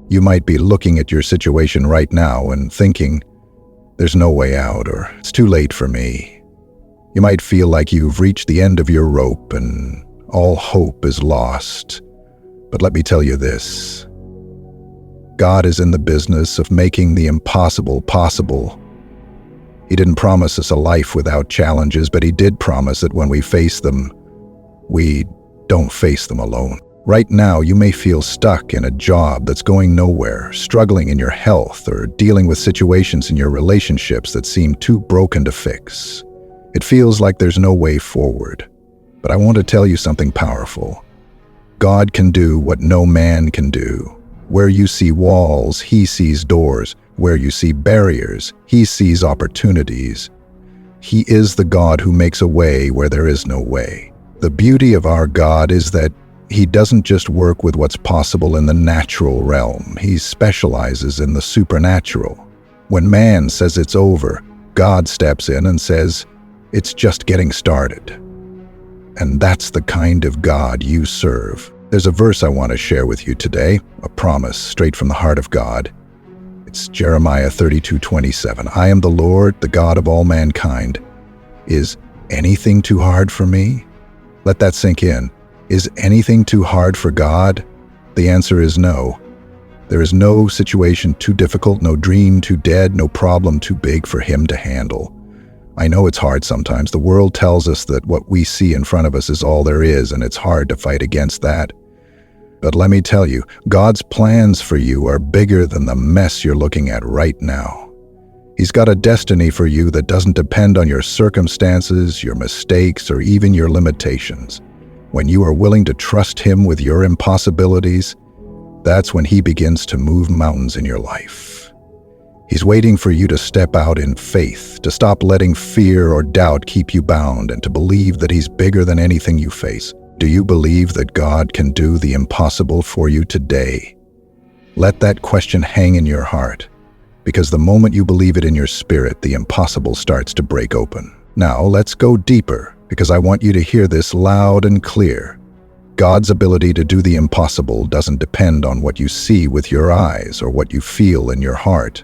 You might be looking at your situation right now and thinking, there's no way out, or it's too late for me. You might feel like you've reached the end of your rope and all hope is lost. But let me tell you this. God is in the business of making the impossible possible. He didn't promise us a life without challenges, but He did promise that when we face them, we don't face them alone. Right now, you may feel stuck in a job that's going nowhere, struggling in your health, or dealing with situations in your relationships that seem too broken to fix. It feels like there's no way forward. But I want to tell you something powerful. God can do what no man can do. Where you see walls, He sees doors. Where you see barriers, He sees opportunities. He is the God who makes a way where there is no way. The beauty of our God is that He doesn't just work with what's possible in the natural realm. He specializes in the supernatural. When man says it's over, God steps in and says, it's just getting started. And that's the kind of God you serve. There's a verse I want to share with you today, a promise straight from the heart of God. It's Jeremiah 32:27. I am the Lord, the God of all mankind. Is anything too hard for me? Let that sink in. Is anything too hard for God? The answer is no. There is no situation too difficult, no dream too dead, no problem too big for Him to handle. I know it's hard sometimes. The world tells us that what we see in front of us is all there is, and it's hard to fight against that. But let me tell you, God's plans for you are bigger than the mess you're looking at right now. He's got a destiny for you that doesn't depend on your circumstances, your mistakes, or even your limitations. When you are willing to trust Him with your impossibilities, that's when He begins to move mountains in your life. He's waiting for you to step out in faith, to stop letting fear or doubt keep you bound, and to believe that He's bigger than anything you face. Do you believe that God can do the impossible for you today? Let that question hang in your heart, because the moment you believe it in your spirit, the impossible starts to break open. Now, let's go deeper, because I want you to hear this loud and clear. God's ability to do the impossible doesn't depend on what you see with your eyes or what you feel in your heart.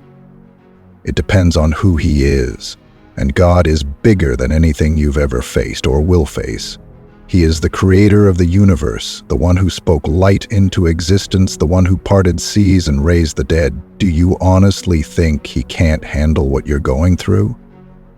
It depends on who He is, and God is bigger than anything you've ever faced or will face. He is the creator of the universe, the one who spoke light into existence, the one who parted seas and raised the dead. Do you honestly think He can't handle what you're going through?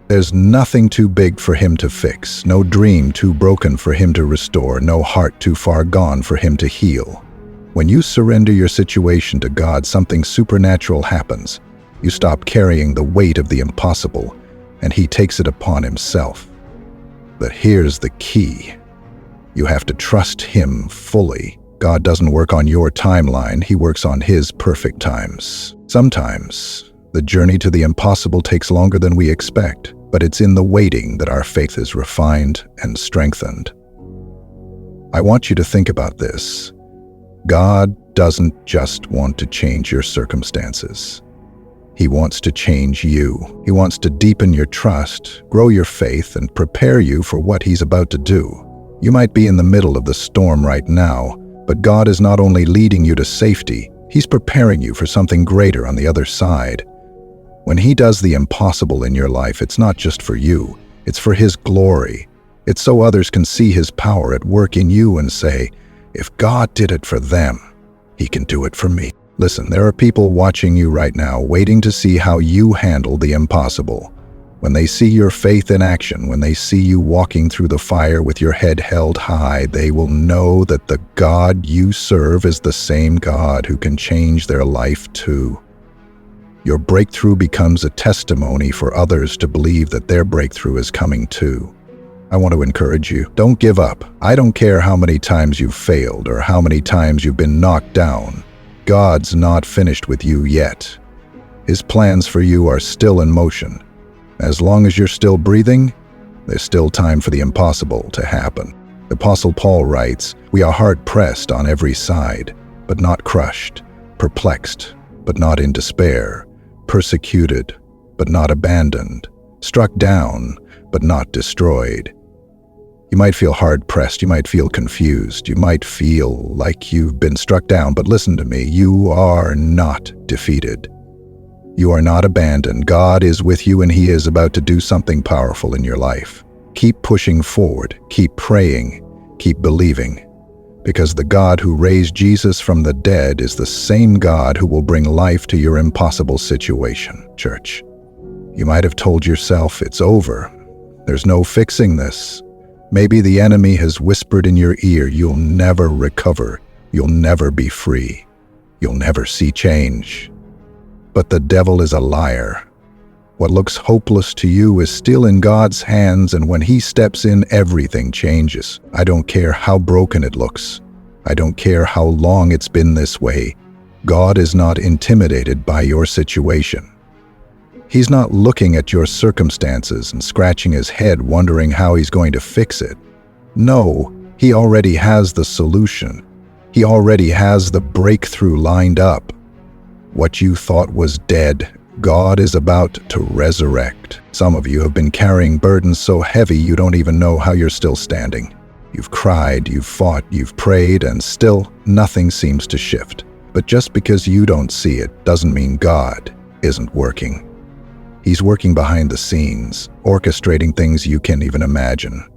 There's nothing too big for Him to fix, no dream too broken for Him to restore, no heart too far gone for Him to heal. When you surrender your situation to God, something supernatural happens. You stop carrying the weight of the impossible, and He takes it upon Himself. But here's the key. You have to trust Him fully. God doesn't work on your timeline, He works on His perfect times. Sometimes, the journey to the impossible takes longer than we expect, but it's in the waiting that our faith is refined and strengthened. I want you to think about this. God doesn't just want to change your circumstances. He wants to change you. He wants to deepen your trust, grow your faith, and prepare you for what He's about to do. You might be in the middle of the storm right now, but God is not only leading you to safety, He's preparing you for something greater on the other side. When He does the impossible in your life, it's not just for you, it's for His glory. It's so others can see His power at work in you and say, if God did it for them, He can do it for me. Listen, there are people watching you right now, waiting to see how you handle the impossible. When they see your faith in action, when they see you walking through the fire with your head held high, they will know that the God you serve is the same God who can change their life too. Your breakthrough becomes a testimony for others to believe that their breakthrough is coming too. I want to encourage you, don't give up. I don't care how many times you've failed or how many times you've been knocked down. God's not finished with you yet. His plans for you are still in motion. As long as you're still breathing, there's still time for the impossible to happen. The Apostle Paul writes, we are hard-pressed on every side, but not crushed, perplexed, but not in despair, persecuted, but not abandoned, struck down, but not destroyed. You You might feel hard-pressed, you might feel confused, you might feel like you've been struck down, but listen to me, you are not defeated. You are not abandoned. God is with you and He is about to do something powerful in your life. Keep pushing forward, keep praying, keep believing, because the God who raised Jesus from the dead is the same God who will bring life to your impossible situation, church. You might have told yourself it's over. There's no fixing this. Maybe the enemy has whispered in your ear, you'll never recover, you'll never be free, you'll never see change. But the devil is a liar. What looks hopeless to you is still in God's hands, and when He steps in, everything changes. I don't care how broken it looks. I don't care how long it's been this way. God is not intimidated by your situation. He's not looking at your circumstances and scratching his head wondering how He's going to fix it. No, He already has the solution. He already has the breakthrough lined up. What you thought was dead, God is about to resurrect. Some of you have been carrying burdens so heavy you don't even know how you're still standing. You've cried, you've fought, you've prayed, and still nothing seems to shift. But just because you don't see it doesn't mean God isn't working. He's working behind the scenes, orchestrating things you can't even imagine.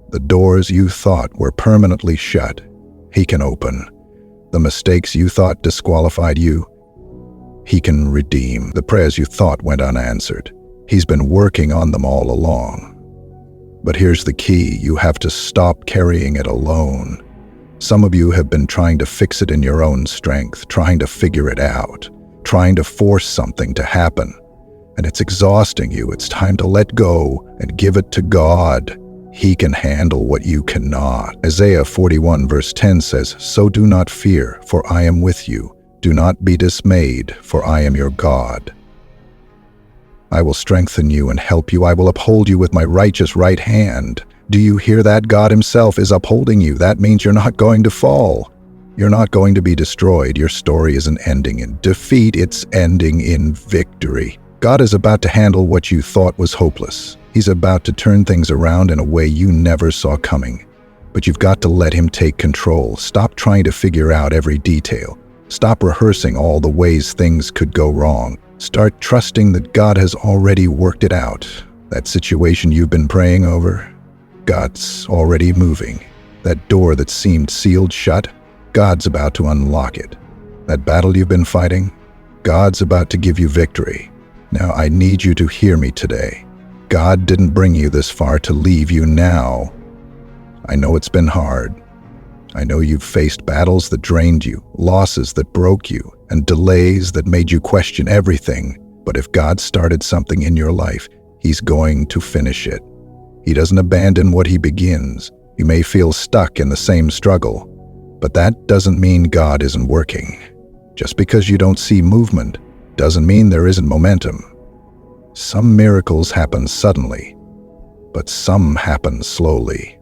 The doors you thought were permanently shut, He can open. The mistakes you thought disqualified you, He can redeem. The prayers you thought went unanswered, He's been working on them all along. But here's the key, you have to stop carrying it alone. Some of you have been trying to fix it in your own strength, trying to figure it out, trying to force something to happen. And it's exhausting you. It's time to let go and give it to God. He can handle what you cannot. Isaiah 41 verse 10 says, "So do not fear, for I am with you. Do not be dismayed, for I am your God. I will strengthen you and help you. I will uphold you with my righteous right hand." Do you hear that? God Himself is upholding you. That means you're not going to fall. You're not going to be destroyed. Your story isn't ending in defeat. It's ending in victory. God is about to handle what you thought was hopeless. He's about to turn things around in a way you never saw coming. But you've got to let Him take control. Stop trying to figure out every detail. Stop rehearsing all the ways things could go wrong. Start trusting that God has already worked it out. That situation you've been praying over, God's already moving. That door that seemed sealed shut, God's about to unlock it. That battle you've been fighting, God's about to give you victory. Now I need you to hear me today. God didn't bring you this far to leave you now. I know it's been hard. I know you've faced battles that drained you, losses that broke you, and delays that made you question everything. But if God started something in your life, He's going to finish it. He doesn't abandon what He begins. You may feel stuck in the same struggle, but that doesn't mean God isn't working. Just because you don't see movement doesn't mean there isn't momentum. Some miracles happen suddenly, but some happen slowly.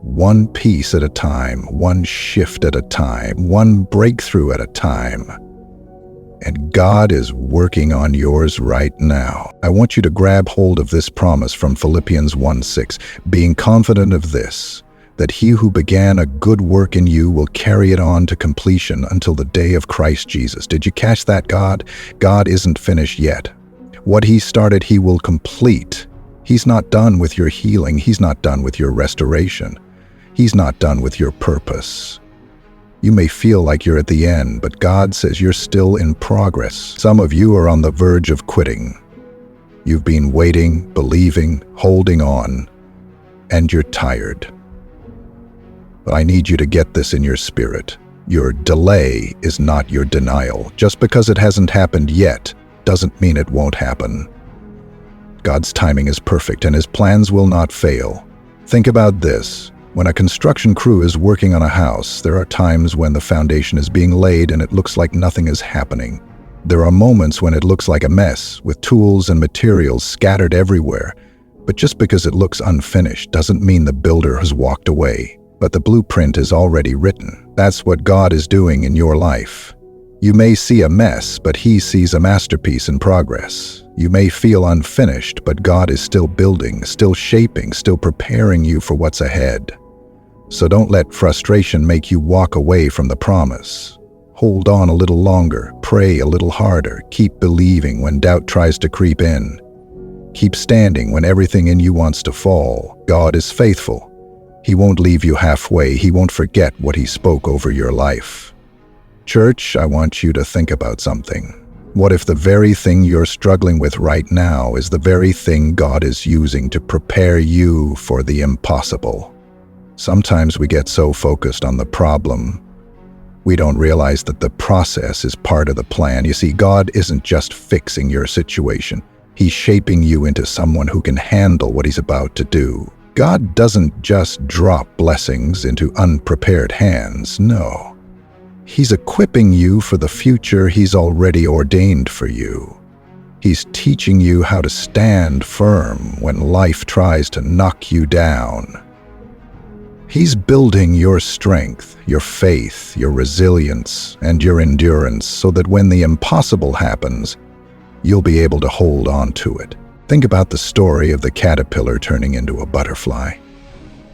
One piece at a time, one shift at a time, one breakthrough at a time. And God is working on yours right now. I want you to grab hold of this promise from Philippians 1:6, being confident of this, that He who began a good work in you will carry it on to completion until the day of Christ Jesus. Did you catch that, God? God isn't finished yet. What He started, He will complete. He's not done with your healing. He's not done with your restoration. He's not done with your purpose. You may feel like you're at the end, but God says you're still in progress. Some of you are on the verge of quitting. You've been waiting, believing, holding on, and you're tired. But I need you to get this in your spirit. Your delay is not your denial. Just because it hasn't happened yet doesn't mean it won't happen. God's timing is perfect and His plans will not fail. Think about this. When a construction crew is working on a house, there are times when the foundation is being laid and it looks like nothing is happening. There are moments when it looks like a mess, with tools and materials scattered everywhere. But just because it looks unfinished doesn't mean the builder has walked away. But the blueprint is already written. That's what God is doing in your life. You may see a mess, but He sees a masterpiece in progress. You may feel unfinished, but God is still building, still shaping, still preparing you for what's ahead. So don't let frustration make you walk away from the promise. Hold on a little longer, pray a little harder, keep believing when doubt tries to creep in. Keep standing when everything in you wants to fall. God is faithful. He won't leave you halfway. He won't forget what He spoke over your life. Church, I want you to think about something. What if the very thing you're struggling with right now is the very thing God is using to prepare you for the impossible? Sometimes we get so focused on the problem, we don't realize that the process is part of the plan. You see, God isn't just fixing your situation. He's shaping you into someone who can handle what He's about to do. God doesn't just drop blessings into unprepared hands, no. He's equipping you for the future He's already ordained for you. He's teaching you how to stand firm when life tries to knock you down. He's building your strength, your faith, your resilience, and your endurance so that when the impossible happens, you'll be able to hold on to it. Think about the story of the caterpillar turning into a butterfly.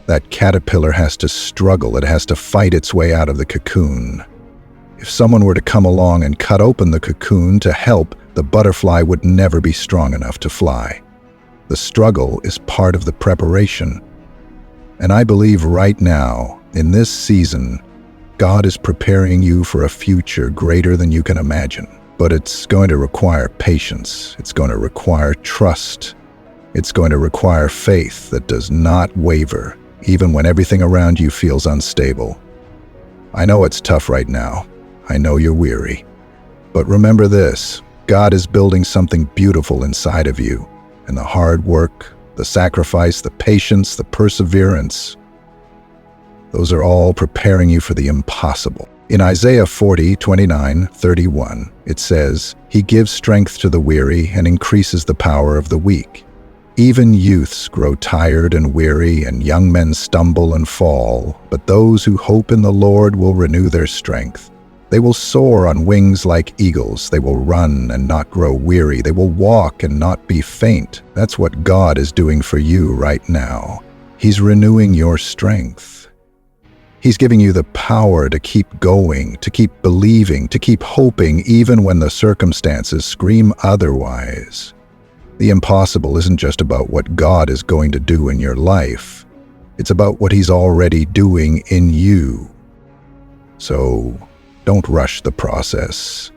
That caterpillar has to struggle, it has to fight its way out of the cocoon. If someone were to come along and cut open the cocoon to help, the butterfly would never be strong enough to fly. The struggle is part of the preparation. And I believe right now, in this season, God is preparing you for a future greater than you can imagine. But it's going to require patience. It's going to require trust. It's going to require faith that does not waver, even when everything around you feels unstable. I know it's tough right now. I know you're weary. But remember this, God is building something beautiful inside of you, and the hard work, the sacrifice, the patience, the perseverance, those are all preparing you for the impossible. In Isaiah 40:29-31, it says, He gives strength to the weary and increases the power of the weak. Even youths grow tired and weary, and young men stumble and fall, but those who hope in the Lord will renew their strength. They will soar on wings like eagles. They will run and not grow weary. They will walk and not be faint. That's what God is doing for you right now. He's renewing your strength. He's giving you the power to keep going, to keep believing, to keep hoping even when the circumstances scream otherwise. The impossible isn't just about what God is going to do in your life. It's about what He's already doing in you. So, don't rush the process.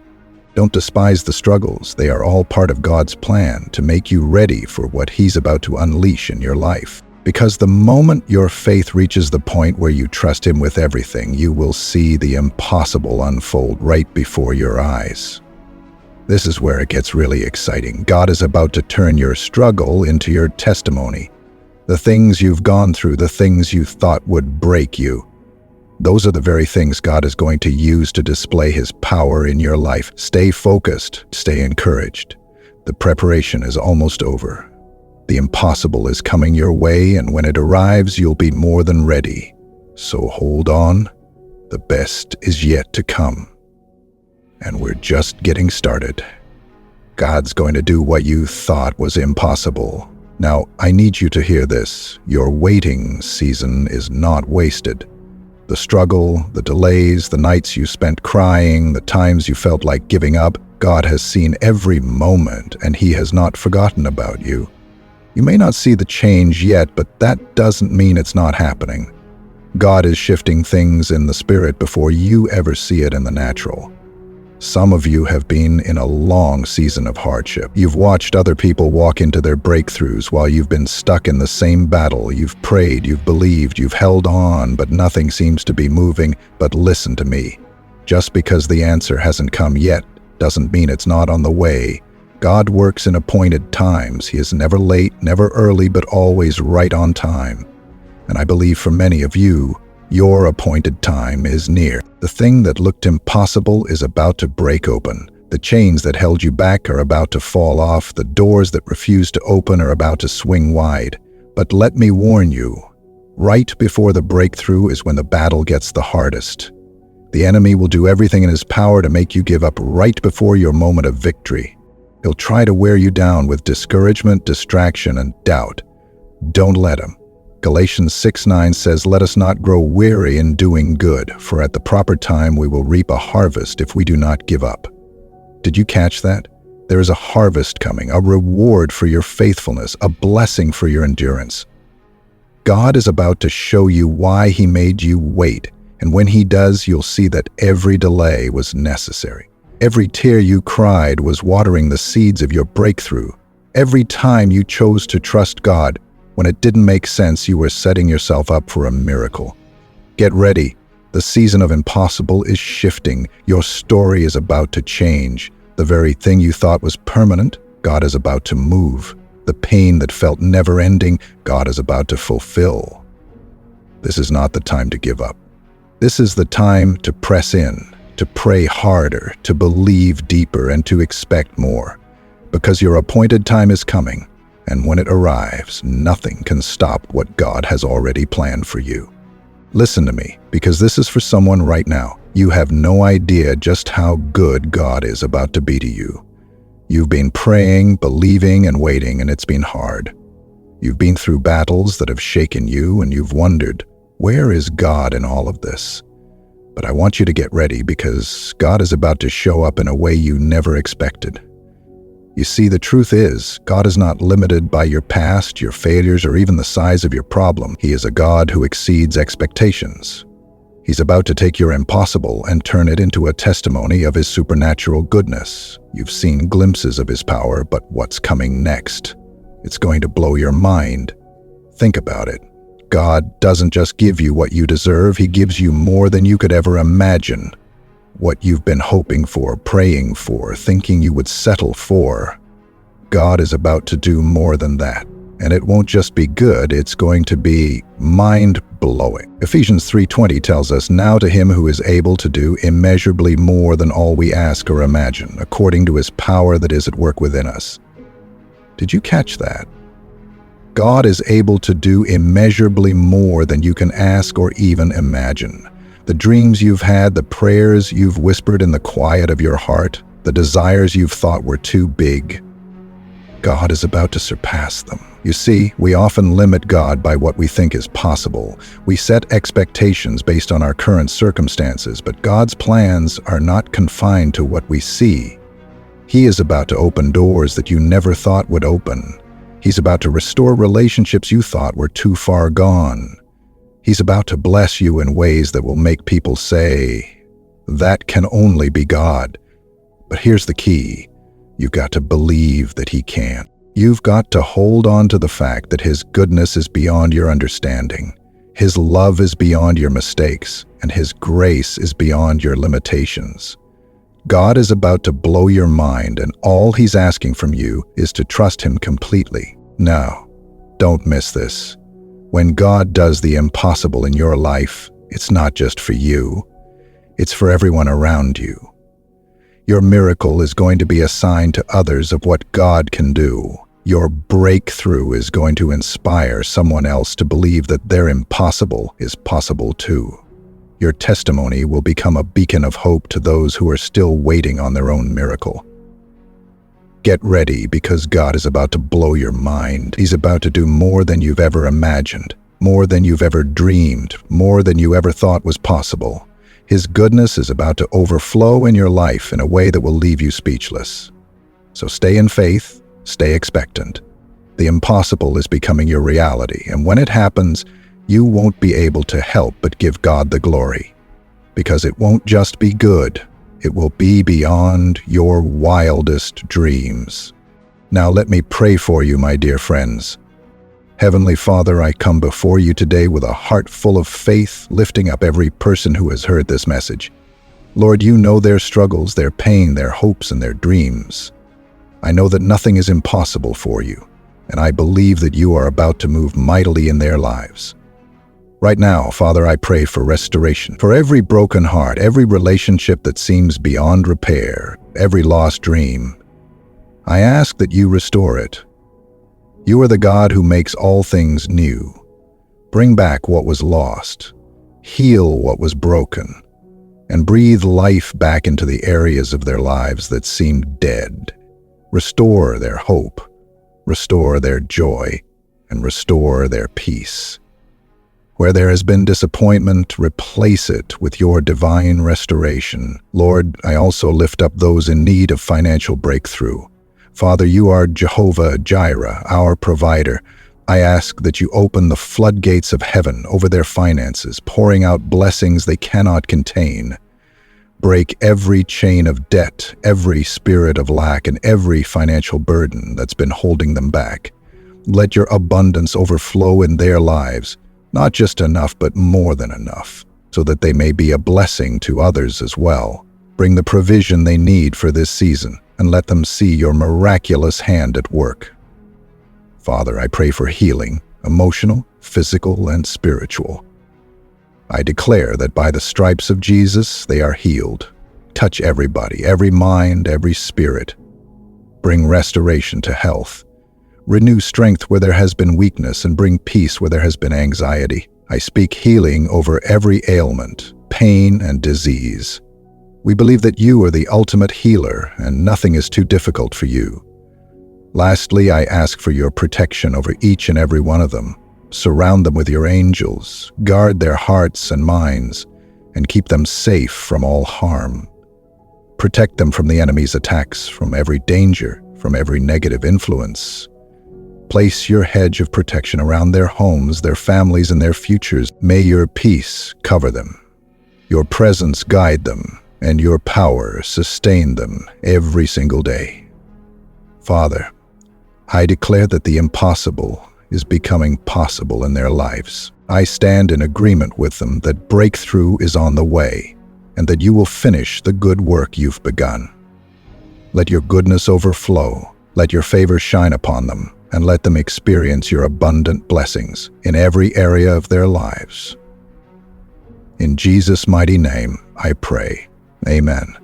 Don't despise the struggles. They are all part of God's plan to make you ready for what He's about to unleash in your life. Because the moment your faith reaches the point where you trust Him with everything, you will see the impossible unfold right before your eyes. This is where it gets really exciting. God is about to turn your struggle into your testimony. The things you've gone through, the things you thought would break you, those are the very things God is going to use to display His power in your life. Stay focused, stay encouraged. The preparation is almost over. The impossible is coming your way, and when it arrives, you'll be more than ready. So hold on. The best is yet to come. And we're just getting started. God's going to do what you thought was impossible. Now, I need you to hear this. Your waiting season is not wasted. The struggle, the delays, the nights you spent crying, the times you felt like giving up, God has seen every moment, and He has not forgotten about you. You may not see the change yet, but that doesn't mean it's not happening. God is shifting things in the spirit before you ever see it in the natural. Some of you have been in a long season of hardship. You've watched other people walk into their breakthroughs while you've been stuck in the same battle. You've prayed, you've believed, you've held on, but nothing seems to be moving. But listen to me. Just because the answer hasn't come yet doesn't mean it's not on the way. God works in appointed times. He is never late, never early, but always right on time. And I believe for many of you, your appointed time is near. The thing that looked impossible is about to break open. The chains that held you back are about to fall off. The doors that refused to open are about to swing wide. But let me warn you, right before the breakthrough is when the battle gets the hardest. The enemy will do everything in his power to make you give up right before your moment of victory. He'll try to wear you down with discouragement, distraction, and doubt. Don't let him. Galatians 6:9 says, "Let us not grow weary in doing good, for at the proper time we will reap a harvest if we do not give up." Did you catch that? There is a harvest coming, a reward for your faithfulness, a blessing for your endurance. God is about to show you why He made you wait, and when He does, you'll see that every delay was necessary. Every tear you cried was watering the seeds of your breakthrough. Every time you chose to trust God, when it didn't make sense, you were setting yourself up for a miracle. Get ready. The season of impossible is shifting. Your story is about to change. The very thing you thought was permanent, God is about to move. The pain that felt never-ending, God is about to fulfill. This is not the time to give up. This is the time to press in, to pray harder, to believe deeper, and to expect more. Because your appointed time is coming, and when it arrives, nothing can stop what God has already planned for you. Listen to me, because this is for someone right now. You have no idea just how good God is about to be to you. You've been praying, believing, and waiting, and it's been hard. You've been through battles that have shaken you, and you've wondered, where is God in all of this? But I want you to get ready, because God is about to show up in a way you never expected. You see, the truth is, God is not limited by your past, your failures, or even the size of your problem. He is a God who exceeds expectations. He's about to take your impossible and turn it into a testimony of His supernatural goodness. You've seen glimpses of His power, but what's coming next? It's going to blow your mind. Think about it. God doesn't just give you what you deserve, He gives you more than you could ever imagine. What you've been hoping for, praying for, thinking you would settle for. God is about to do more than that. And it won't just be good, it's going to be mind-blowing. Ephesians 3:20 tells us, "Now to Him who is able to do immeasurably more than all we ask or imagine, according to His power that is at work within us." Did you catch that? God is able to do immeasurably more than you can ask or even imagine. The dreams you've had, the prayers you've whispered in the quiet of your heart, the desires you've thought were too big, God is about to surpass them. You see, we often limit God by what we think is possible. We set expectations based on our current circumstances, but God's plans are not confined to what we see. He is about to open doors that you never thought would open. He's about to restore relationships you thought were too far gone. He's about to bless you in ways that will make people say, "That can only be God." But here's the key. You've got to believe that He can. You've got to hold on to the fact that His goodness is beyond your understanding. His love is beyond your mistakes, and His grace is beyond your limitations. God is about to blow your mind, and all He's asking from you is to trust Him completely. Now, don't miss this. When God does the impossible in your life, it's not just for you. It's for everyone around you. Your miracle is going to be a sign to others of what God can do. Your breakthrough is going to inspire someone else to believe that their impossible is possible too. Your testimony will become a beacon of hope to those who are still waiting on their own miracle. Get ready, because God is about to blow your mind. He's about to do more than you've ever imagined, more than you've ever dreamed, more than you ever thought was possible. His goodness is about to overflow in your life in a way that will leave you speechless. So stay in faith, stay expectant. The impossible is becoming your reality, and when it happens, you won't be able to help but give God the glory. Because it won't just be good, it will be beyond your wildest dreams. Now let me pray for you, my dear friends. Heavenly Father, I come before you today with a heart full of faith, lifting up every person who has heard this message. Lord, you know their struggles, their pain, their hopes, and their dreams. I know that nothing is impossible for you, and I believe that you are about to move mightily in their lives. Right now, Father, I pray for restoration, for every broken heart, every relationship that seems beyond repair, every lost dream. I ask that you restore it. You are the God who makes all things new. Bring back what was lost. Heal what was broken. and breathe life back into the areas of their lives that seemed dead. Restore their hope, restore their joy, and restore their peace. Where there has been disappointment, replace it with your divine restoration. Lord, I also lift up those in need of financial breakthrough. Father, you are Jehovah Jireh, our provider. I ask that you open the floodgates of heaven over their finances, pouring out blessings they cannot contain. Break every chain of debt, every spirit of lack, and every financial burden that's been holding them back. Let your abundance overflow in their lives, not just enough, but more than enough, so that they may be a blessing to others as well. Bring the provision they need for this season, and let them see your miraculous hand at work. Father, I pray for healing, emotional, physical, and spiritual. I declare that by the stripes of Jesus, they are healed. Touch everybody, every mind, every spirit. Bring restoration to health. Renew strength where there has been weakness, and bring peace where there has been anxiety. I speak healing over every ailment, pain, and disease. We believe that you are the ultimate healer, and nothing is too difficult for you. Lastly, I ask for your protection over each and every one of them. Surround them with your angels, guard their hearts and minds, and keep them safe from all harm. Protect them from the enemy's attacks, from every danger, from every negative influence. Place your hedge of protection around their homes, their families, and their futures. May your peace cover them, your presence guide them, and your power sustain them every single day. Father, I declare that the impossible is becoming possible in their lives. I stand in agreement with them that breakthrough is on the way, and that you will finish the good work you've begun. Let your goodness overflow, let your favor shine upon them, and let them experience your abundant blessings in every area of their lives. In Jesus' mighty name, I pray. Amen.